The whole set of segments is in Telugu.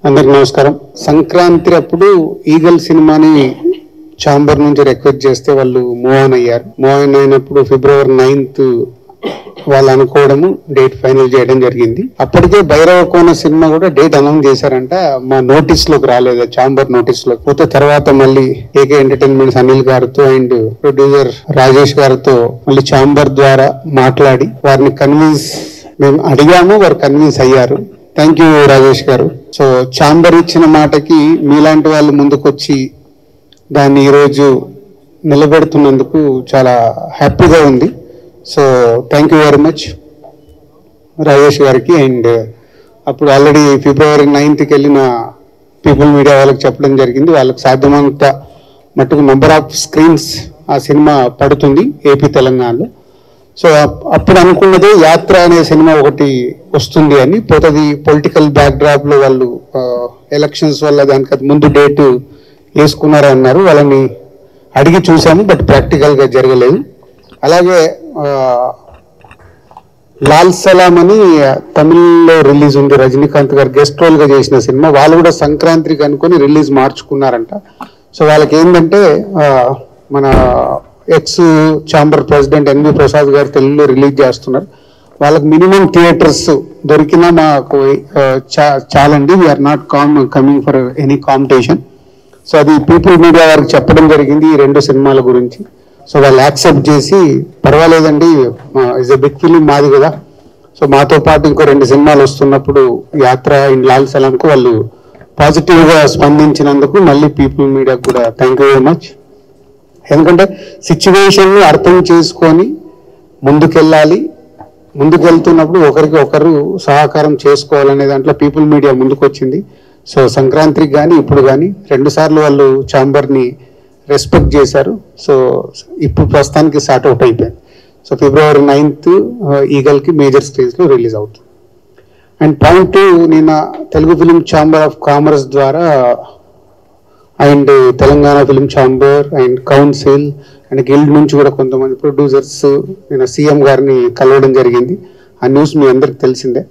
అందరికి నమస్కారం. సంక్రాంతి అప్పుడు ఈగల్ సినిమాని ఛాంబర్ నుంచి రిక్వెస్ట్ చేస్తే వాళ్ళు మూవ్ ఆన్ అయ్యారు. మూవ్ ఆన్ అయినప్పుడు February 9th వాళ్ళు అనుకోవడము డేట్ ఫైనల్ చేయడం జరిగింది. అప్పటికే భైరవ కోన సినిమా కూడా డేట్ అనౌన్స్ చేశారంట. మా నోటీస్ లోకి రాలేదు, ఛాంబర్ నోటీస్ లోకి పోతే తర్వాత మళ్ళీ ఏకే ఎంటర్టైన్మెంట్స్ అనిల్ గారితో అండ్ ప్రొడ్యూసర్ రాజేష్ గారితో మళ్ళీ ఛాంబర్ ద్వారా మాట్లాడి వారిని కన్విన్స్ మేము అడిగాము, వారు కన్విన్స్ అయ్యారు. థ్యాంక్ యూ రాజేష్ గారు. సో ఛాంబర్ ఇచ్చిన మాటకి మీలాంటి వాళ్ళు ముందుకొచ్చి దాన్ని ఈరోజు నిలబెడుతున్నందుకు చాలా హ్యాపీగా ఉంది. So thank you very much Rajesh గారికి. అండ్ అప్పుడు ఆల్రెడీ February 9th వెళ్ళిన పీపుల్ మీడియా వాళ్ళకి చెప్పడం జరిగింది, వాళ్ళకి సాధ్యమంత మట్టుకు నెంబర్ ఆఫ్ స్క్రీన్స్ ఆ సినిమా పడుతుంది ఏపీ తెలంగాణలో. సో అప్పుడు అనుకున్నదే యాత్ర అనే సినిమా ఒకటి వస్తుంది అని, పోతుంది పొలిటికల్ బ్యాక్డ్రాప్ లో వాళ్ళు ఎలక్షన్స్ వల్ల దానికి అది ముందు డేట్ వేసుకున్నారు అన్నారు. వాళ్ళని అడిగి చూసాము, బట్ ప్రాక్టికల్ గా జరగలేదు. అలాగే లాల్ సలాం అని తమిళ్లో రిలీజ్ ఉంది, రజనీకాంత్ గారు గెస్ట్ రోల్ గా చేసిన సినిమా. వాళ్ళు కూడా సంక్రాంతికి అనుకుని రిలీజ్ మార్చుకున్నారంట. సో వాళ్ళకి ఏంటంటే మన ex chamber president NV Prasad garu తెలుగులో రిలీజ్ చేస్తున్నారు. వాళ్ళకి మినిమం థియేటర్స్ దొరికినా మాకు చాలండి, we're not coming for any competition. So అది పీపుల్ మీడియా వారికి చెప్పడం జరిగింది ఈ రెండు సినిమాల గురించి. సో వాళ్ళు యాక్సెప్ట్ చేసి పర్వాలేదండి, ఇస్ ఎ బిగ్ ఫిలిం మాది కదా. సో మాతో పాటు ఇంకో 2 సినిమాలు వస్తున్నప్పుడు యాత్ర అండ్ లాల్ సలాంకు వాళ్ళు పాజిటివ్ గా స్పందించినందుకు మళ్ళీ పీపుల్ మీడియాకు కూడా థ్యాంక్ యూ వెరీ మచ్. ఎందుకంటే సిచ్యువేషన్ ని అర్థం చేసుకొని ముందుకెళ్ళాలి, ముందుకెళ్తున్నప్పుడు ఒకరికి ఒకరు సహకారం చేసుకోవాలనే దాంట్లో పీపుల్ మీడియా ముందుకు వచ్చింది. సో సంక్రాంతికి కానీ ఇప్పుడు కానీ 2 సార్లు వాళ్ళు ఛాంబర్ ని రెస్పెక్ట్ చేశారు. సో ఇప్పుడు ప్రస్తుతానికి స్టార్ట్ అవుట్ అయిపోయింది. సో February 9th ఈగల్ కి మేజర్ స్టేజ్ లో రిలీజ్ అవుతుంది. అండ్ పాయింట్ 2, నిన్న Telugu film chamber of commerce ద్వారా and Telangana film chamber and council and guild నుంచి కూడా కొంతమంది ప్రొడ్యూసర్స్ నిన్న సీఎం గారిని కలవడం జరిగింది. ఆ న్యూస్ మీ అందరికి తెలిసిందే.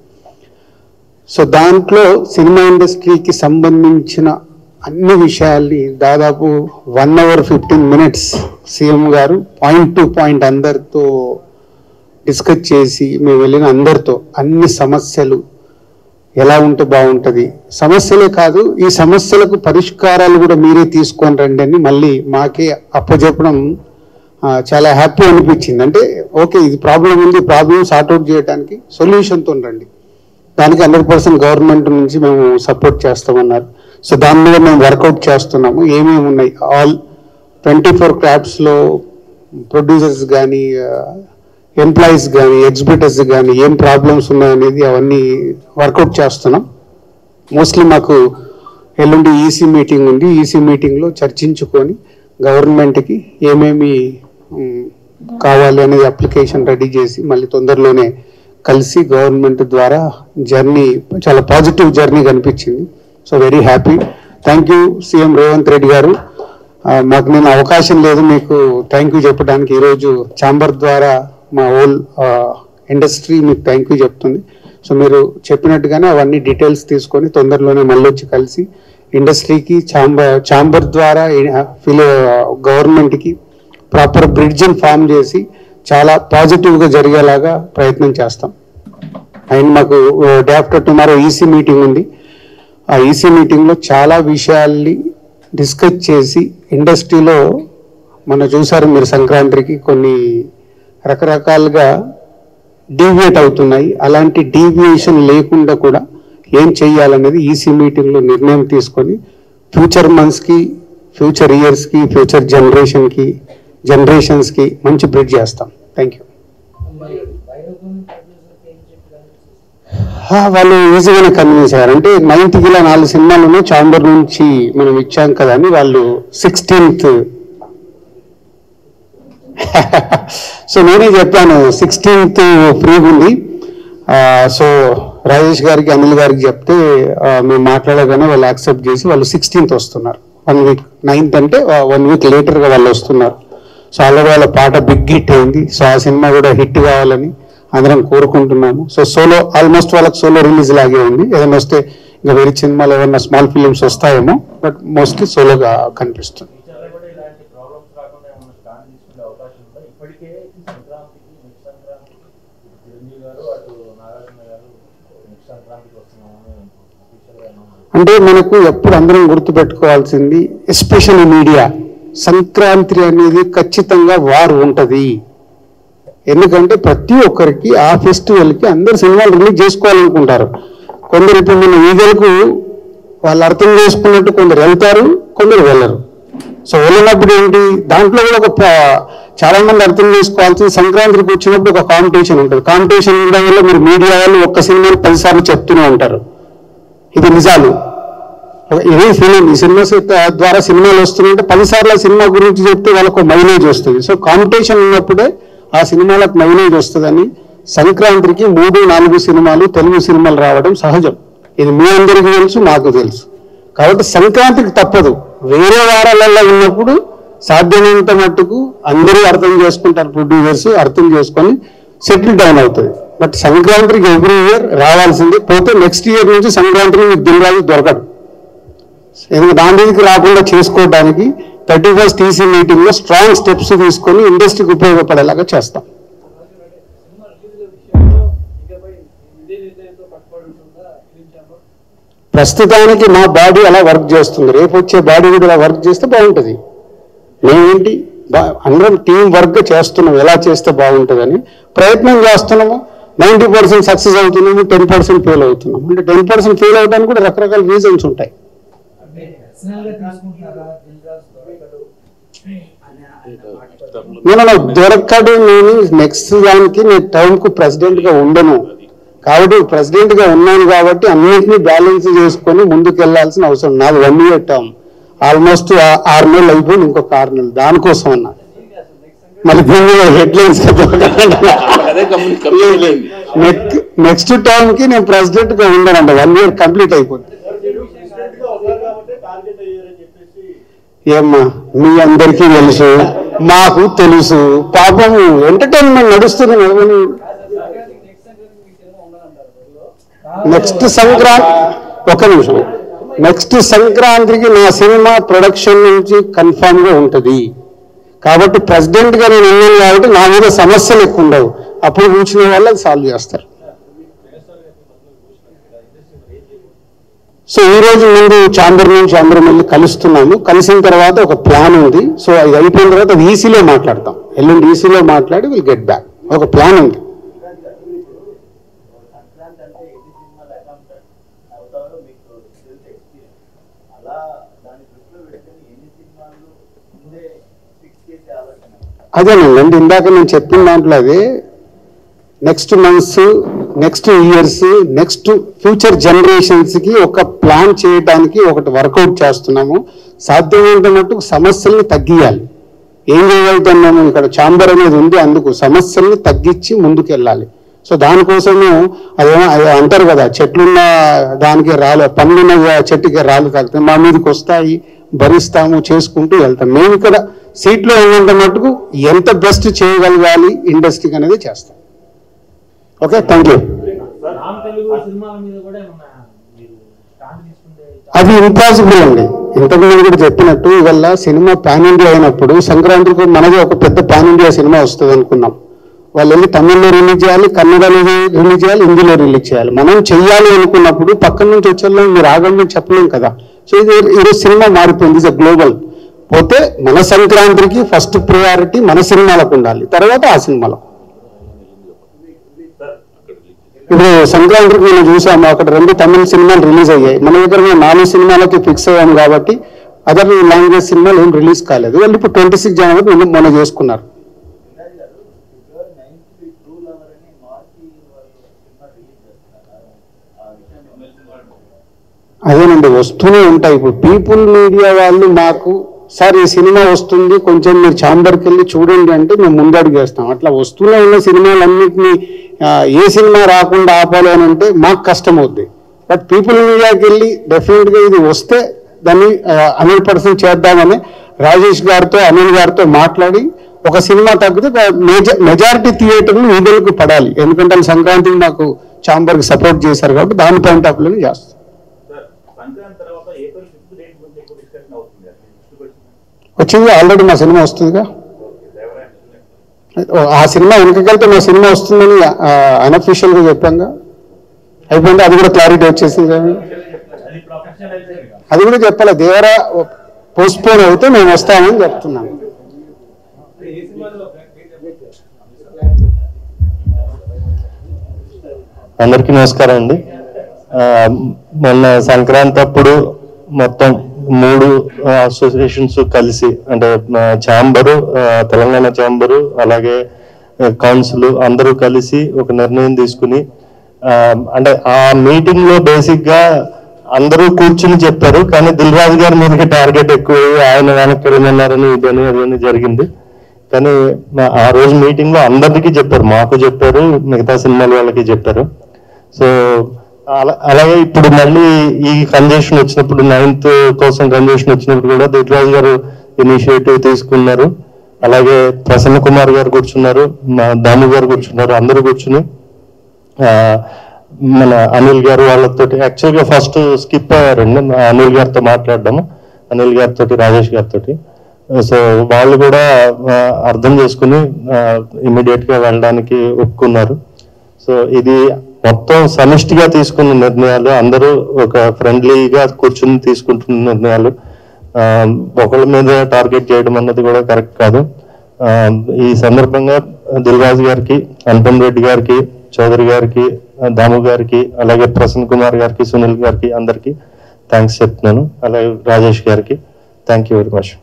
సో దాంట్లో సినిమా ఇండస్ట్రీకి సంబంధించిన అన్ని విషయాల్ని దాదాపు 1 hour 15 minutes సీఎం గారు పాయింట్ టు పాయింట్ అందరితో డిస్కస్ చేసి, మేము వెళ్ళిన అందరితో అన్ని సమస్యలు ఎలా ఉంటే బాగుంటుంది, సమస్యలే కాదు ఈ సమస్యలకు పరిష్కారాలు కూడా మీరే తీసుకొని రండి అని మళ్ళీ మాకే అప్పచెప్పడం చాలా హ్యాపీ అనిపించింది. అంటే ఓకే, ఇది ప్రాబ్లం ఉంది, ప్రాబ్లం సార్ట్అవుట్ చేయడానికి సొల్యూషన్తో రండి, దానికి 100% గవర్నమెంట్ నుంచి మేము సపోర్ట్ చేస్తామన్నారు. సో దాని మీద మేము వర్కౌట్ చేస్తున్నాము. ఏమేమి ఉన్నాయి, ఆల్ 24 క్రాఫ్ట్స్లో ప్రొడ్యూసర్స్ కానీ ఎంప్లాయీస్ కానీ ఎగ్జిబిటర్స్ కానీ ఏం ప్రాబ్లమ్స్ ఉన్నాయనేది అవన్నీ వర్కౌట్ చేస్తున్నాం. మోస్ట్లీ మాకు ఎల్లుండి ఈసీ మీటింగ్ ఉంది. ఈసీ మీటింగ్లో చర్చించుకొని గవర్నమెంట్కి ఏమేమి కావాలి అనేది అప్లికేషన్ రెడీ చేసి మళ్ళీ తొందరలోనే కలిసి గవర్నమెంట్ ద్వారా జర్నీ చాలా పాజిటివ్ జర్నీ కనిపించింది. So very happy. Thank you CM Revanth Reddy గారు. మాకు నేను అవకాశం లేదు మీకు థ్యాంక్ యూ చెప్పడానికి. ఈరోజు ఛాంబర్ ద్వారా మా హోల్ ఇండస్ట్రీ మీకు థ్యాంక్ యూ చెప్తుంది. సో మీరు చెప్పినట్టుగానే అవన్నీ డీటెయిల్స్ తీసుకొని తొందరలోనే మళ్ళీ వచ్చి కలిసి ఇండస్ట్రీకి ఛాంబర్ ద్వారా గవర్నమెంట్కి ప్రాపర్ బ్రిడ్జ్ని ఫామ్ చేసి చాలా పాజిటివ్గా జరిగేలాగా ప్రయత్నం చేస్తాం. అండ్ మాకు day after tomorrow EC meeting ఉంది. ఆ ఈసీ మీటింగ్లో చాలా విషయాల్ని డిస్కస్ చేసి ఇండస్ట్రీలో మనం చూసారు మీరు సంక్రాంతికి కొన్ని రకరకాలుగా డీవియేట్ అవుతున్నాయి. అలాంటి డీవియేషన్ లేకుండా కూడా ఏం చేయాలనేది ఈసీ మీటింగ్లో నిర్ణయం తీసుకొని ఫ్యూచర్ మంత్స్కి, ఫ్యూచర్ ఇయర్స్కి, ఫ్యూచర్ జనరేషన్స్కి మంచి బ్రిడ్జ్ చేస్తాం. Thank you. వాళ్ళు ఈజీగానే కన్విన్స్ అయ్యారు. అంటే 9th ఇలా 4 సినిమాలను ఛాంబర్ నుంచి మనం ఇచ్చాం కదా అని వాళ్ళు 16th సో నేనే చెప్పాను 16th ఫ్రీ ఉంది. సో రాజేష్ గారికి అనిల్ గారికి చెప్తే మేము మాట్లాడగానే వాళ్ళు యాక్సెప్ట్ చేసి వాళ్ళు 16th వస్తున్నారు. 1 week 9th అంటే 1 week లేటర్గా వాళ్ళు వస్తున్నారు. సో ఆల్రెడీ వాళ్ళ పాట బిగ్ హిట్ అయింది. సో ఆ సినిమా కూడా హిట్ కావాలని అందరం కోరుకుంటున్నాము. సో సోలో ఆల్మోస్ట్ వాళ్ళకి సోలో రిలీజ్ లాగే ఉంది. ఏదైనా వస్తే ఇంకా వేరే సినిమాలో ఏమన్నా స్మాల్ ఫిలిమ్స్ వస్తాయేమో, బట్ మోస్ట్లీ సోలోగా కనిపిస్తుంది. అంటే మనకు ఎప్పుడు అందరం గుర్తుపెట్టుకోవాల్సింది, ఎస్పెషల్లీ మీడియా, సంక్రాంతి అనేది ఖచ్చితంగా వారు ఉంటుంది. ఎందుకంటే ప్రతి ఒక్కరికి ఆ ఫెస్టివల్కి అందరు సినిమాలు రిలీజ్ చేసుకోవాలనుకుంటారు. కొందరు ఇప్పుడు మన ఈగలకు వాళ్ళు అర్థం చేసుకున్నట్టు కొందరు వెళ్తారు, కొందరు వెళ్ళరు. సో వెళ్ళినప్పుడు ఏంటి, దాంట్లో కూడా ఒక చాలా మంది అర్థం చేసుకోవాల్సింది, సంక్రాంతికి వచ్చినప్పుడు ఒక కాంపిటీషన్ ఉంటుంది. కాంపిటీషన్ ఉండడం వల్ల మీరు మీడియా వాళ్ళు ఒక్క సినిమాని 10 సార్లు చెప్తూనే ఉంటారు. ఇది నిజాలు. ఇదే ఫిలిం, ఈ సినిమా ద్వారా సినిమాలు వస్తున్నాయంటే 10 సార్లు సినిమా గురించి చెప్తే వాళ్ళకు మైలేజ్ వస్తుంది. సో కాంపిటీషన్ ఉన్నప్పుడే ఆ సినిమాలకు మైలేజ్ వస్తుందని సంక్రాంతికి 3-4 సినిమాలు తెలుగు సినిమాలు రావడం సహజం. ఇది మీ అందరికీ తెలుసు, నాకు తెలుసు. కాబట్టి సంక్రాంతికి తప్పదు. వేరే వారాలలో ఉన్నప్పుడు సాధ్యమైనంత మట్టుకు అందరూ అర్థం చేసుకుంటారు, ప్రొడ్యూసర్స్ అర్థం చేసుకొని సెటిల్ డౌన్ అవుతుంది. బట్ సంక్రాంతికి ఎవ్రీ ఇయర్ రావాల్సింది. పోతే నెక్స్ట్ ఇయర్ నుంచి సంక్రాంతికి మీకు దిల్రాజు దొరకడు. ఎందుకంటే దాని మీదకి రాకుండా చేసుకోవడానికి 31st TC మీటింగ్లో స్ట్రాంగ్ స్టెప్స్ తీసుకొని ఇండస్ట్రీకి ఉపయోగపడేలాగా చేస్తాం. ప్రస్తుతానికి మా బాడీ అలా వర్క్ చేస్తుంది. రేపు వచ్చే బాడీ కూడా అలా వర్క్ చేస్తే బాగుంటుంది. మేమేంటి అందరం టీం వర్క్ చేస్తున్నాం, ఎలా చేస్తే బాగుంటుందని ప్రయత్నం చేస్తున్నాము. 90% సక్సెస్ అవుతున్నాము, 10% ఫెయిల్ అవుతున్నాం. అంటే 10% ఫెయిల్ అవడానికి కూడా రకరకాల రీజన్స్ ఉంటాయి. నేను దొరకడు, నేను నెక్స్ట్ దానికి నేను టర్మ్కు ప్రెసిడెంట్గా ఉండను. కాబట్టి ప్రెసిడెంట్గా ఉన్నాను కాబట్టి అన్నింటినీ బ్యాలెన్స్ చేసుకొని ముందుకు వెళ్లాల్సిన అవసరం. నాది 1 year టర్మ్, ఆల్మోస్ట్ 6 నెలలు అయిపోయింది, ఇంకొక 6 నెలలు దానికోసం అన్నా. మళ్ళీ హెడ్లైన్స్ నెక్స్ట్ టర్మ్ కి నేను ప్రెసిడెంట్ గా ఉండనంట. 1 year కంప్లీట్ అయిపోయింది. ఏమ్మా మీ అందరికీ తెలుసు, మాకు తెలుసు. పాపం ఎంటర్టైన్మెంట్ నడుస్తుంది. నెక్స్ట్ సంక్రాంతి, ఒక నిమిషం, నెక్స్ట్ సంక్రాంతికి నా సినిమా ప్రొడక్షన్ నుంచి కన్ఫర్మ్ గా ఉంటుంది. కాబట్టి ప్రెసిడెంట్ గా నేను ఉన్నాను కాబట్టి నా మీద సమస్యలు ఎక్కువ ఉండవు. అప్పుడు కూర్చునే వాళ్ళు అది సాల్వ్ చేస్తారు. సో ఈ రోజు ముందు ఛాంబర్ నుంచి అందరం వెళ్ళి కలుస్తున్నాము. కలిసిన తర్వాత ఒక ప్లాన్ ఉంది. సో అది అయిపోయిన తర్వాత అది ఈసీలో మాట్లాడతాం. ఎల్లుండి ఈసీలో మాట్లాడి విల్ గెట్ బ్యాక్. ఒక ప్లాన్ ఉంది. అదేనండి ఇందాక నేను చెప్పిన దాంట్లో అదే, next months, next years, next future జనరేషన్స్కి ఒక ప్లాన్ చేయడానికి ఒకటి వర్కౌట్ చేస్తున్నాము. సాధ్యమైనంత మట్టుకు సమస్యల్ని తగ్గియాలి. ఏం చేయగలుగుతున్నాము, ఇక్కడ ఛాంబర్ అనేది ఉంది, అందుకు సమస్యల్ని తగ్గించి ముందుకు వెళ్ళాలి. సో దానికోసము అదేమో అంటారు కదా, చెట్లున్న దానికి రాళ్ళు, పండున్న చెట్టుకి రాళ్ళు తాగుతాయి, మా మీదకి వస్తాయి, భరిస్తాము, చేసుకుంటూ వెళ్తాం. మేము ఇక్కడ సీట్లో ఉన్నంత మట్టుకు ఎంత బెస్ట్ చేయగలగాలి ఇండస్ట్రీకి అనేది చేస్తాం. Okay, thank you. అది ఇంపాసిబుల్ అండి. ఇంతకుముందు కూడా చెప్పినట్టు ఇవల్ల సినిమా పాన్ ఇండియా అయినప్పుడు సంక్రాంతికి మనది ఒక పెద్ద పాన్ ఇండియా సినిమా వస్తుంది అనుకున్నాం. వాళ్ళు వెళ్ళి తమిళ్లో రిలీజ్ చేయాలి, కన్నడలో రిలీజ్ చేయాలి, హిందీలో రిలీజ్ చేయాలి. మనం చెయ్యాలి అనుకున్నప్పుడు పక్కన నుంచి వచ్చేలా మీరు ఆగండి చెప్పలేం కదా. సో ఇది ఈరోజు సినిమా మారిపోయింది, ఇది గ్లోబల్. పోతే మన సంక్రాంతికి ఫస్ట్ ప్రయారిటీ మన సినిమాలకు ఉండాలి, తర్వాత ఆ సినిమాలకు. ఇప్పుడు సంక్రాంతికి మేము చూసాము, అక్కడ 2 తమిళ సినిమాలు రిలీజ్ అయ్యాయి. మన దగ్గర 4 సినిమాలకి ఫిక్స్ అయ్యాము కాబట్టి అదర్ లాంగ్వేజ్ సినిమాలు ఏం రిలీజ్ కాలేదు. వాళ్ళు ఇప్పుడు 26 జనవరి మొన్న చేసుకున్నారు. అదేనండి, వస్తూనే ఉంటాయి. ఇప్పుడు పీపుల్ మీడియా వాళ్ళు మాకు సార్ ఈ సినిమా వస్తుంది, కొంచెం మీరు ఛాంబర్కి వెళ్ళి చూడండి అంటే మేము ముందడుగు వేస్తాం. అట్లా వస్తూనే ఉన్న సినిమాలన్నింటినీ ఏ సినిమా రాకుండా ఆపాలి అని అంటే మాకు కష్టం అవుద్ది. బట్ పీపుల్ మీడియాకి వెళ్ళి డెఫినెట్గా ఇది వస్తే దాన్ని 100% చేద్దామని రాజేష్ గారితో, అనిల్ గారితో మాట్లాడి ఒక సినిమా తగ్గితే మెజారిటీ థియేటర్లు వీధులకు పడాలి. ఎందుకంటే సంక్రాంతికి మాకు ఛాంబర్కి సపోర్ట్ చేశారు కాబట్టి దాని పాయింట్ ఆఫ్ వ్యూని చేస్తాం. వచ్చింది ఆల్రెడీ మా సినిమా వస్తుందిగా. ఆ సినిమా వెనకకెళ్తే మా సినిమా వస్తుందని అన్అఫీషియల్గా చెప్పాంగా, అయిపోయింది. అది కూడా క్లారిటీ వచ్చేసింది కానీ అది కూడా చెప్పాలి. దేవరా పోస్ట్పోన్ అయితే మేము వస్తామని చెప్తున్నాము. అందరికీ నమస్కారం అండి. మొన్న సంక్రాంతి అప్పుడు మొత్తం 3 అసోసియేషన్స్ కలిసి, అంటే ఛాంబరు, తెలంగాణ ఛాంబరు, అలాగే కౌన్సిల్ అందరూ కలిసి ఒక నిర్ణయం తీసుకుని, అంటే ఆ మీటింగ్ లో బేసిక్ గా అందరూ కూర్చుని చెప్పారు. కానీ దిల్ రాజు గారి మీదకి టార్గెట్ ఎక్కువ, ఆయన వెనక్కి వెళ్ళమన్నారని ఇదని అదని జరిగింది. కానీ ఆ రోజు మీటింగ్ లో అందరికీ చెప్పారు, మాకు చెప్పారు, మిగతా సినిమాల వాళ్ళకి చెప్పారు. సో అలాగే ఇప్పుడు మళ్ళీ ఈ కన్జెషన్ వచ్చినప్పుడు, 9th కోసం కన్జెషన్ వచ్చినప్పుడు కూడా దిల్ రాజు గారు ఇనిషియేటివ్ తీసుకున్నారు. అలాగే ప్రసన్న కుమార్ గారు కూర్చున్నారు, దాము గారు కూర్చున్నారు. అందరూ కూర్చుని మన అనిల్ గారు వాళ్ళతో, యాక్చువల్గా ఫస్ట్ స్కిప్ అయ్యారండి అనిల్ గారితో మాట్లాడడం, అనిల్ గారితో, రాజేష్ గారితో. సో వాళ్ళు కూడా అర్థం చేసుకుని ఇమీడియట్ గా వెళ్ళడానికి ఒప్పుకున్నారు. సో ఇది మొత్తం సమిష్టిగా తీసుకున్న నిర్ణయాలు, అందరూ ఒక ఫ్రెండ్లీగా కూర్చుని తీసుకుంటున్న నిర్ణయాలు. ఒకళ్ళ మీద టార్గెట్ చేయడం అన్నది కూడా కరెక్ట్ కాదు. ఈ సందర్భంగా దిల్ రాజు గారికి, అనుపమ్ రెడ్డి గారికి, చౌదరి గారికి, దాము గారికి, అలాగే ప్రసన్న కుమార్ గారికి, సునీల్ గారికి అందరికి థ్యాంక్స్ చెప్తున్నాను. అలాగే రాజేష్ గారికి థ్యాంక్ యూ వెరీ మచ్.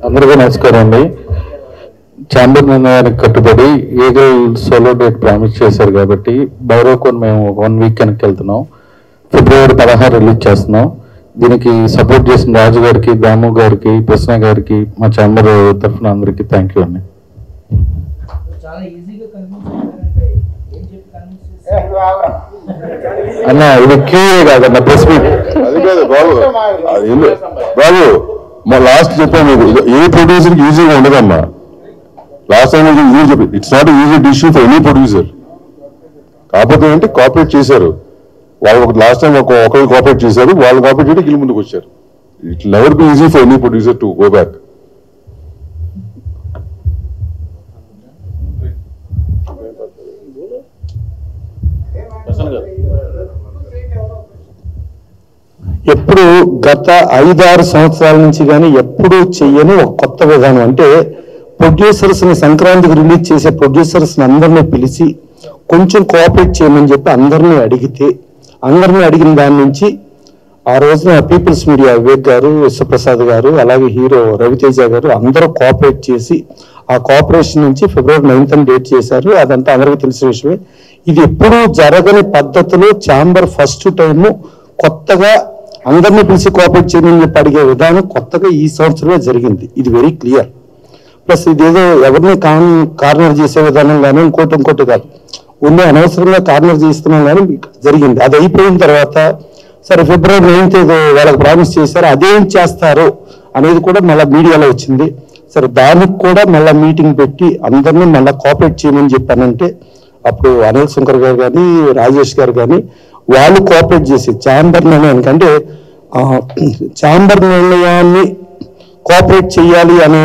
అందరికీ నమస్కారం అండి. ఛాంబర్ నిర్ణయానికి కట్టుబడి ఏగల్ సోలో డేట్ ప్రామిస్ చేశారు కాబట్టి బైరోకోన్ మేము 1 వీక్ వెనక్కి వెళ్తున్నాం. ఫిబ్రవరి 16 రిలీజ్ చేస్తున్నాం. దీనికి సపోర్ట్ చేసిన రాజు గారికి, దాము గారికి, ప్రసన్న గారికి, మా ఛాంబర్ తరఫున అందరికీ థ్యాంక్ యూ అండి. అన్న ఇది క్యూఏ కాదన్న, ప్రెస్ మీట్. అది కాదు బాబు, బాబు మా లాస్ట్ చెప్పాను, ఏ ప్రొడ్యూసర్ కి ఈజీగా ఉండదమ్మా. లాస్ట్ టైం ఈజీ చెప్పి, it's not easy decision for any producer. కాకపోతే ఏంటి కోఆపరేట్ చేశారు వాళ్ళు. లాస్ట్ టైం ఒకరు కోఆపరేట్ చేశారు, వాళ్ళు కోఆపరేట్ చేయడానికి వీళ్ళు ముందుకు వచ్చారు. It never be easy for any producer to go back. ఎప్పుడు గత 5-6 సంవత్సరాల నుంచి కానీ ఎప్పుడు చెయ్యని ఒక కొత్త విధానం. అంటే ప్రొడ్యూసర్స్ ని సంక్రాంతికి రిలీజ్ చేసే ప్రొడ్యూసర్స్ ని అందరినీ పిలిచి కొంచెం కోఆపరేట్ చేయమని చెప్పి అందరినీ అడిగితే, అందరినీ అడిగిన దాని నుంచి ఆ రోజున పీపుల్స్ మీడియా వివేక్ గారు, విశ్వప్రసాద్ గారు, అలాగే హీరో రవితేజ గారు అందరూ కోఆపరేట్ చేసి ఆ కోఆపరేషన్ నుంచి ఫిబ్రవరి 9th డేట్ చేశారు. అదంతా అందరికీ తెలిసిన విషయమే. ఇది ఎప్పుడూ జరగని పద్ధతిలో ఛాంబర్ ఫస్ట్ టైము కొత్తగా అందరినీ పిలిచి కోఆపరేట్ చేయమని చెప్పి అడిగే విధానం కొత్తగా ఈ సంవత్సరమే జరిగింది. ఇది వెరీ క్లియర్. ప్లస్ ఇదేదో ఎవరిని కార్నర్ చేసే విధానం కానీ ఇంకోటి కాదు, ఉండే అనవసరంగా కార్నర్ చేస్తున్నాం కానీ జరిగింది. అది అయిపోయిన తర్వాత సరే ఫిబ్రవరి 9th ఏదో వాళ్ళకి ప్రామిస్ చేశారు, అదేం చేస్తారు అనేది కూడా మళ్ళీ మీడియాలో వచ్చింది. సరే దానికి కూడా మళ్ళీ మీటింగ్ పెట్టి అందరినీ మళ్ళీ కోఆపరేట్ చేయమని చెప్పానంటే అప్పుడు అనిల్ శంకర్ గారు కానీ, రాజేష్ గారు కానీ వాళ్ళు కోఆపరేట్ చేసి ఛాంబర్ నిర్ణయానికి, అంటే ఛాంబర్ నిర్ణయాన్ని కోఆపరేట్ చేయాలి అనే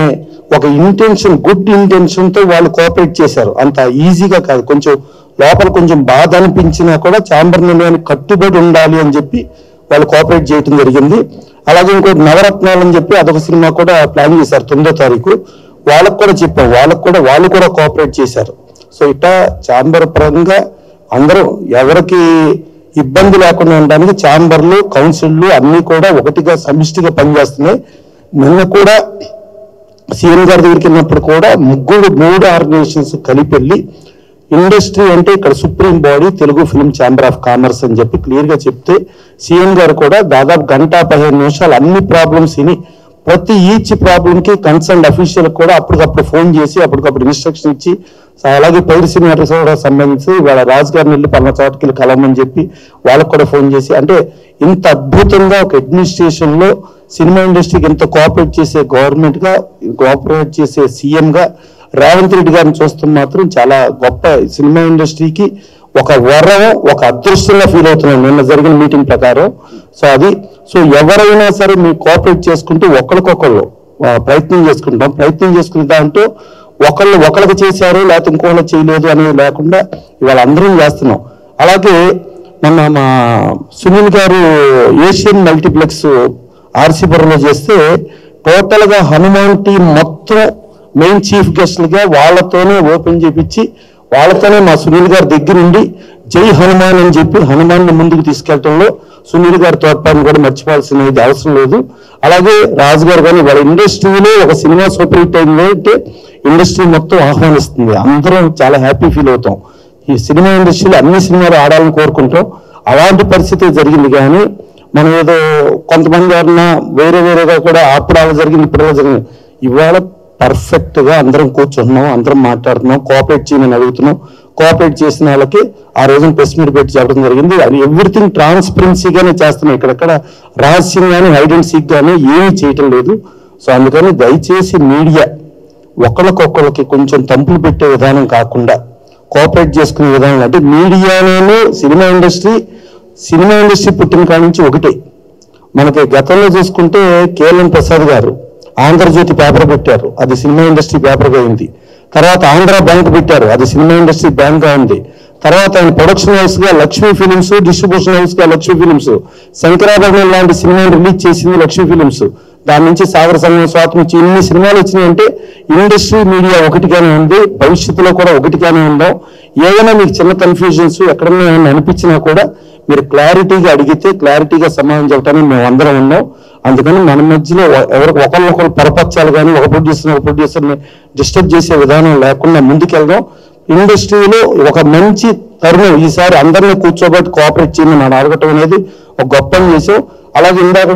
ఒక ఇంటెన్షన్, గుడ్ ఇంటెన్షన్ తో వాళ్ళు కోఆపరేట్ చేశారు. అంత ఈజీగా కాదు, కొంచెం లోపల కొంచెం బాధ అనిపించినా కూడా ఛాంబర్ నిర్ణయానికి కట్టుబడి ఉండాలి అని చెప్పి వాళ్ళు కోఆపరేట్ చేయడం జరిగింది. అలాగే ఇంకోటి నవరత్నాలు అని చెప్పి అదొక సినిమా కూడా ప్లాన్ చేశారు 9వ తారీఖు. వాళ్ళకు కూడా చెప్పాం, వాళ్ళు కూడా కోఆపరేట్ చేశారు. సో ఇట్లా ఛాంబర్ పరంగా అందరూ ఎవరికి ఇబ్బంది లేకుండా ఉండడానికి ఛాంబర్లు, కౌన్సిల్లు అన్ని కూడా ఒకటిగా సమిష్టిగా పనిచేస్తున్నాయి. నిన్న కూడా సీఎం గారి దగ్గరికి వెళ్ళినప్పుడు కూడా 3 ఆర్గనైజేషన్స్ కలిపి వెళ్ళి ఇండస్ట్రీ అంటే ఇక్కడ supreme body Telugu film chamber of commerce అని చెప్పి క్లియర్ గా చెప్తే సీఎం గారు కూడా దాదాపు 1:15 నిమిషాలు అన్ని ప్రాబ్లమ్స్ విని ప్రతి ఈచ్ ప్రాబ్లం కి కన్సర్న్ అఫీషియల్ కూడా అప్పటికప్పుడు ఫోన్ చేసి అప్పటికప్పుడు ఇన్స్ట్రక్షన్ ఇచ్చి అలాగే పైరసీ మ్యాటర్స్ కూడా సంబంధించి వాళ్ళ రాజు గారిని వెళ్ళి పలానా చోటకి వెళ్ళి కలవమని చెప్పి వాళ్ళకు కూడా ఫోన్ చేసి, అంటే ఇంత అద్భుతంగా ఒక అడ్మినిస్ట్రేషన్ లో సినిమా ఇండస్ట్రీకి ఇంత కోఆపరేట్ చేసే గవర్నమెంట్ గా, కోఆపరేట్ చేసే సీఎం గా రేవంత్ రెడ్డి గారిని చూస్తాం మాత్రం చాలా గొప్ప సినిమా ఇండస్ట్రీకి ఒక వరం, ఒక అదృష్టంగా ఫీల్ అవుతున్నాం నిన్న జరిగిన మీటింగ్ ప్రకారం. సో ఎవరైనా సరే మీరు కోఆపరేట్ చేసుకుంటూ ఒకరికొకళ్ళు ప్రయత్నం చేసుకుంటాం. ప్రయత్నం చేసుకునే దాంట్లో ఒకళ్ళకి చేశారు లేకపోతే ఇంకోళ్ళు చేయలేదు అనేది లేకుండా ఇవాళ అందరం చేస్తున్నాం. అలాగే మొన్న మా సునీల్ గారు ఏషియన్ మల్టీప్లెక్స్ ఆర్సీపురంలో చేస్తే టోటల్ గా హనుమాన్ టీం మొత్తం మెయిన్ చీఫ్ గెస్ట్లుగా వాళ్ళతోనే ఓపెన్ చేపించి వాళ్ళతోనే మా సునీల్ గారి దగ్గర నుండి జై హనుమాన్ అని చెప్పి హనుమాన్ని ముందుకు తీసుకెళ్లడంలో సునీల్ గారి తోడ్పాటును కూడా మర్చిపోవాల్సినది అవసరం లేదు. అలాగే రాజు గారు కానీ వాళ్ళ ఇండస్ట్రీలో ఒక సినిమా సూపర్ హిట్ అయిందంటే ఇండస్ట్రీ మొత్తం ఆహ్వానిస్తుంది. అందరం చాలా హ్యాపీ ఫీల్ అవుతాం. ఈ సినిమా ఇండస్ట్రీలో అన్ని సినిమాలు ఆడాలని కోరుకుంటాం. అలాంటి పరిస్థితి జరిగింది. కానీ మనం ఏదో కొంతమంది ఎవరన్నా వేరేగా కూడా అప్పుడు అలా జరిగింది, ఇప్పుడు అలా జరిగింది. ఇవాళ పర్ఫెక్ట్ గా అందరం కూర్చుంటున్నాం, అందరం మాట్లాడుతున్నాం, కోఆపరేట్ చేయమని అడుగుతున్నాం. కోఆపరేట్ చేసిన వాళ్ళకి ఆ రోజున ప్రెస్ మీట్ పెట్టి చెప్పడం జరిగింది. అది ఎవ్రీథింగ్ ట్రాన్స్పరెన్సీగానే చేస్తున్నాం. ఇక్కడెక్కడ రహస్యం కానీ హైడ్ అండ్ సీక్ కానీ ఏమీ చేయటం లేదు. సో అందుకని దయచేసి మీడియా ఒకళ్ళకొకళ్ళకి కొంచెం తంపులు పెట్టే విధానం కాకుండా కోఆపరేట్ చేసుకునే విధానం, అంటే మీడియాలోనూ సినిమా ఇండస్ట్రీ పుట్టిన కాడి నుంచి ఒకటే. మనకి గతంలో చూసుకుంటే కేఎల్ఎన్ ప్రసాద్ గారు ఆంధ్రజ్యోతి పేపర్ పెట్టారు, అది సినిమా ఇండస్ట్రీ పేపర్గా అయింది. తర్వాత ఆంధ్ర బ్యాంక్ పెట్టారు, అది సినిమా ఇండస్ట్రీ బ్యాంక్గా ఉంది. తర్వాత ఆయన ప్రొడక్షన్ హౌస్ గా లక్ష్మీ ఫిలిమ్స్, డిస్ట్రిబ్యూషన్ హౌస్ గా లక్ష్మీ ఫిలిమ్స్, శంకరాభరణం లాంటి సినిమాలు రిలీజ్ చేసింది లక్ష్మీ ఫిలిమ్స్. దాని నుంచి సాగర సంఘం, స్వాతం నుంచి ఇన్ని సినిమాలు వచ్చినాయంటే ఇండస్ట్రీ మీడియా ఒకటిగానే ఉంది, భవిష్యత్తులో కూడా ఒకటిగానే ఉందాం. ఏదైనా మీకు చిన్న కన్ఫ్యూజన్స్ ఎక్కడన్నా ఏమైనా అనిపించినా కూడా మీరు క్లారిటీగా అడిగితే క్లారిటీగా సమాధానం చెప్పడానికి మేము అందరం ఉన్నాం. అందుకని మన మధ్యలో ఒకరినొకరు పొరపచ్చాలు కానీ ఒక ప్రొడ్యూసర్ని డిస్టర్బ్ చేసే విధానం లేకుండా ముందుకెళ్దాం. ఇండస్ట్రీలో ఒక మంచి తరుణం ఈసారి అందరినీ కూర్చోబెట్టి కోఆపరేట్ చేయమని మనం అడగటం అనేది ఒక గొప్ప చేసాం. అలాగే ఇందాక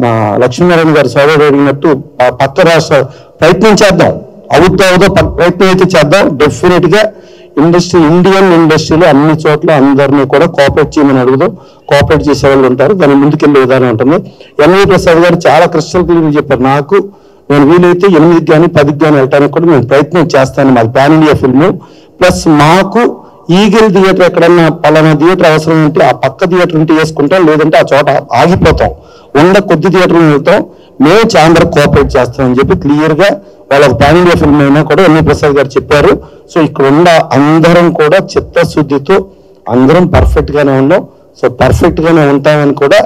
మా లక్ష్మీనారాయణ గారు సోదరుడు అడిగినట్టు పక్క రాష్ట్ర ప్రయత్నం చేద్దాం, అవుతో ప్రయత్నం అయితే చేద్దాం. డెఫినెట్ గా ఇండియన్ ఇండస్ట్రీలో అన్ని చోట్ల అందరినీ కూడా కోఆపరేట్ చేయమని అడుగుదాం. కోఆపరేట్ చేసే వాళ్ళు ఉంటారు, దాని ముందుకెళ్ళే విధానం ఉంటుంది. ఎన్వి ప్రసాద్ గారు చాలా క్రిస్టల్ క్లియర్గా చెప్పారు. నేను వీలైతే 8కి కానీ 10కి కానీ వెళ్ళడానికి కూడా నేను ప్రయత్నం చేస్తాను. మాది పాన్ ఇండియా ఫిల్మ్. ప్లస్ మాకు ఈగిల్ థియేటర్ ఎక్కడన్నా పలానా థియేటర్ అవసరం ఉంటే ఆ పక్క థియేటర్ ఉంటే వేసుకుంటాం, లేదంటే ఆ చోట ఆగిపోతాం. కొద్ది థియేటర్లు వెళ్తాం, మేము ఛాంబర్ కోఆపరేట్ చేస్తామని చెప్పి క్లియర్గా వాళ్ళకి పాన్ ఇండియా ఫిల్మ్ అయినా కూడా ఎన్వి ప్రసాద్ గారు చెప్పారు. సో ఇక్కడ ఉన్న అందరం కూడా చిత్తశుద్ధితో అందరం పర్ఫెక్ట్ గానే ఉన్నాం. సో పర్ఫెక్ట్ గానే ఉంటామని కూడా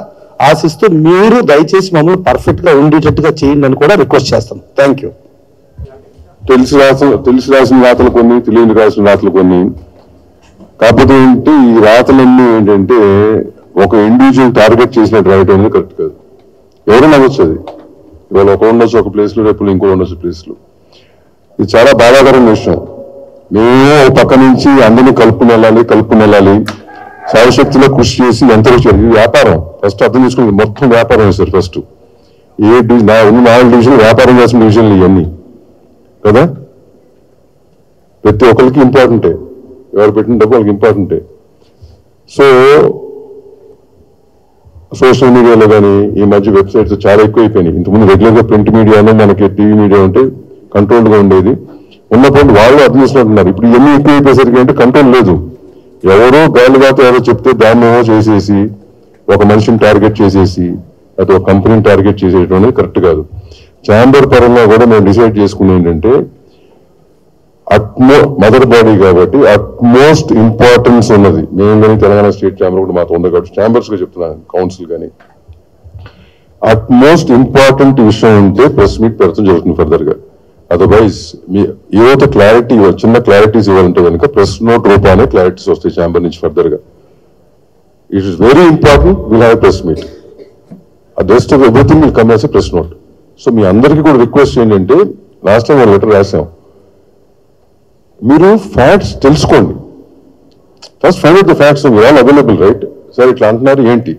ఆశిస్తూ మీరు దయచేసి మమ్మల్ని పర్ఫెక్ట్ గా ఉండేటట్టుగా చేయండి అని కూడా రిక్వెస్ట్ చేస్తాం. Thank you. తెలిసి రాసిన రాతలు కొన్ని, తెలియని రాసిన రాతలు కొన్ని. కాకపోతే ఏంటి ఈ రాతలన్నీ ఏంటంటే ఒక ఇండివిజువల్ టార్గెట్ చేసినట్టు రాయటం అనేది కరెక్ట్ కాదు. ఎవరైనా అవ్వచ్చు, అది ఇవాళ ఒక ఉండొచ్చు ఒక ప్లేస్ లో, రేపు ఇంకో ఉండొచ్చు ప్లేస్ లో. ఇది చాలా బాధాకరమైన విషయం. మేము ఒక పక్క నుంచి అందరినీ కలుపుకుని వెళ్ళాలి, సాయశక్తిలో కృషి చేసి ఎంత వచ్చారు. ఇది వ్యాపారం, ఫస్ట్ అర్థం చేసుకుని మొత్తం వ్యాపారం వేస్తారు. ఫస్ట్ ఉన్న 4 డివిజన్లు వ్యాపారం చేసిన డివిజన్లు ఇవన్నీ కదా. ప్రతి ఒక్కరికి ఇంపార్టెంటే, ఎవరు పెట్టిన డబ్బు వాళ్ళకి ఇంపార్టెంటే. సో సోషల్ మీడియాలో కానీ ఈ మధ్య వెబ్సైట్స్ చాలా ఎక్కువైపోయినాయి. ఇంతకుముందు రెగ్యులర్గా ప్రింట్ మీడియాలో మనకి టీవీ మీడియా ఉంటే కంట్రోల్గా ఉండేది. ఉన్నప్పుడు వాళ్ళు అర్థం చేసినట్టున్నారు. ఇప్పుడు ఇవన్నీ ఎక్కువైపోయేసరికి అంటే కంట్రోల్ లేదు. ఎవరో గాలిగాతో ఎవరో చెప్తే దాన్ని ఏమో చేసేసి ఒక మనిషిని టార్గెట్ చేసేసి అది ఒక కంపెనీని టార్గెట్ చేసేయడం అనేది కరెక్ట్ కాదు. ఛాంబర్ పరంగా కూడా మేము డిసైడ్ చేసుకునే ఏంటంటే మదర్ బాడీ కాబట్టి అట్మోస్ట్ ఇంపార్టెన్స్ ఉన్నది. మేము కానీ తెలంగాణ స్టేట్ ఛాంబర్ కూడా మాతో ఉంది కాబట్టి ఛాంబర్స్ గా చెప్తున్నాను, కౌన్సిల్ కానీ అట్మోస్ట్ ఇంపార్టెంట్ విషయం ఉంటే ప్రెస్ మీట్ పెడతాం జరుగుతుంది ఫర్దర్ గా. అదర్వైజ్ మీ ఏవైతే క్లారిటీ చిన్న క్లారిటీస్ ఇవ్వాలంటే కనుక ప్రెస్ నోట్ రూపానే క్లారిటీస్ వస్తాయి ఛాంబర్ నుంచి ఫర్దర్ గా. It is very important, will have press meet. The rest of everything will come as a press note. So మీ అందరికీ కూడా రిక్వెస్ట్ ఏంటంటే లాస్ట్ టైం ఒక లెటర్ రాసాం, మీరు ఫ్యాక్ట్స్ తెలుసుకోండి. First find out the facts all available, right? Sir ఇట్లా అంటున్నారు ఏంటి,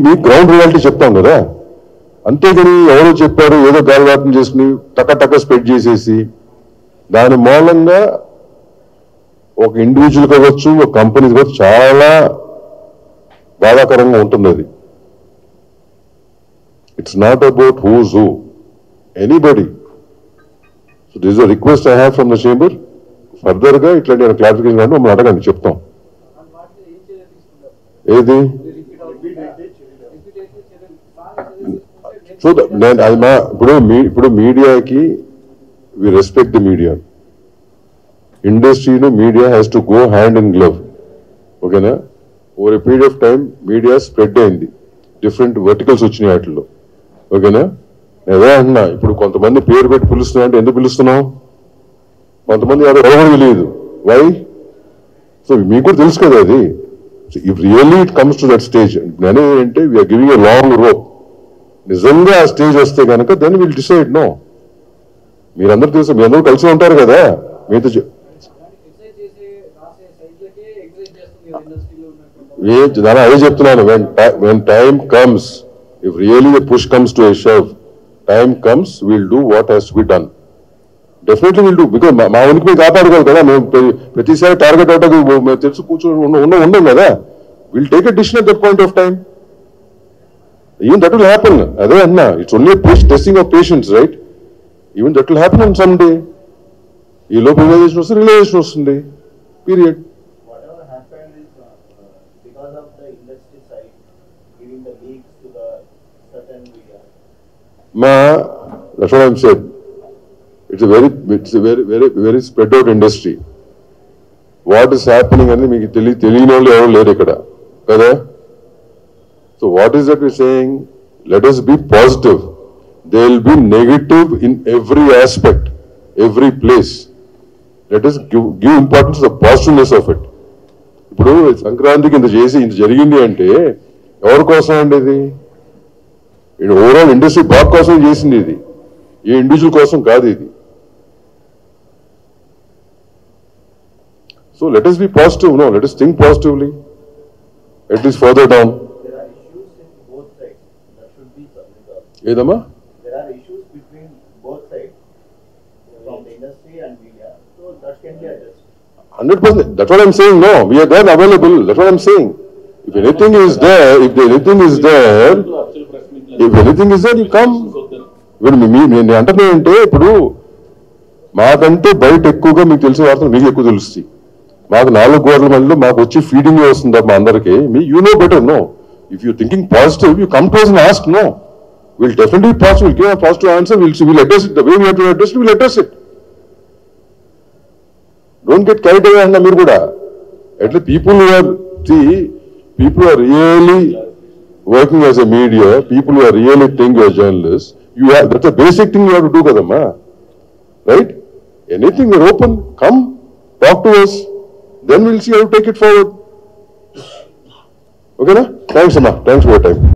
మీ గ్రౌండ్ రియాలిటీ చెప్తాం కదా. అంతేగాని ఎవరో చెప్పారు ఏదో గాలివాటం చేసుకుని టక్క స్ప్రెడ్ చేసేసి దాని మూలంగా ఒక ఇండివిజువల్ కావచ్చు, ఒక కంపెనీ కావచ్చు, చాలా బాధాకరంగా ఉంటుంది అది. It's not about whose who, anybody. So this is a request I have from the chamber. Further గా ఇట్లాంటి క్లారిఫికేషన్ అంటే మమ్మల్ని అడగండి, చెప్తాం. ఏది సో నేను అది మా ఇప్పుడు మీడియాకి వి రెస్పెక్ట్ ది మీడియా. ఇండస్ట్రీను media has to go hand in glove. ఓకేనా? Over a period of time media spread అయింది, డిఫరెంట్ వర్టికల్స్ వచ్చినాయి వాటిల్లో. ఓకేనా? అదే అంటున్నా, ఇప్పుడు కొంతమంది పేరు పెట్టి పిలుస్తున్నా అంటే ఎందుకు పిలుస్తున్నాం? కొంతమంది ఎవరు తెలియదు. వై? సో మీకు కూడా తెలుసు కదా అది. If really it comes to that stage, నేనేంటే we're giving a long rope. నిజంగా ఆ స్టేజ్ వస్తే కనుక దెన్ విల్ డిసైడ్. నో, మీరందరూ తెలుసు, మీరందరూ కలిసి ఉంటారు కదా. మీతో అదే చెప్తున్నాను. When time comes, if really the push comes to a shove, time comes, will do what has to be done. Definitely will do. Because మా ఉనికి మేము కాపాడుకోవాలి కదా. మేము ప్రతిసారి టార్గెట్ అవుతాకు మేము తెలుసు కూర్చొని ఉండం కదా. Will take a decision at that point of time. Even that will happen. అదే అన్నా, it's only testing of patients, right? Even that will happen on some day. ఈ లోపు రియలైజేషన్ వస్తుంది, రియలైజేషన్ వస్తుంది, period. That's what I'm saying. It's a very spread out industry. What is happening అనేది మీకు తెలియని వాళ్ళు ఎవరు లేరు ఇక్కడ కదా. So what is that we're saying? Let us be positive. There will be negative in every aspect, every place. Let us give importance to the positiveness of it. ఇప్పుడు సంక్రాంతికి ఇంత జరిగింది అంటే ఎవరి కోసం అండి? ఇది ఓవరాల్ ఇండస్ట్రీ బాగ్ కోసం చేసింది. ఇది ఏ ఇండివిజువల్ కోసం కాదు ఇది. So let us be positive. No, let us think positively. At least further down. ఏదమ్మా? There are issues between both sides, from the industry and media, so that can be addressed. 100%. That's what I'm saying. No, we are there available. That's what I'm saying. If anything is there, you come. ఇప్పుడు నేను అంటే ఇప్పుడు మాకంటే బయట ఎక్కువగా మీకు తెలిసే వార్తలు మీకు ఎక్కువ తెలుస్తాయి. మాకు 4 గోడల మధ్యలో మాకు వచ్చి ఫీడింగ్ వస్తుంది మా అందరికి. You know better. No, if you thinking positive, you come to us and ask. No, we'll definitely be positive. We'll give a positive answer. We'll address it the way we have to address it. We'll address it. Don't get carried away. And మీరు కూడా at least people who are really working as a media, people who are really think as journalists, that's a basic thing you have to do kadamma, right? Anything we're open, come talk to us, then we'll see how to take it forward. Okay na? Thanks Amma, thanks for your time.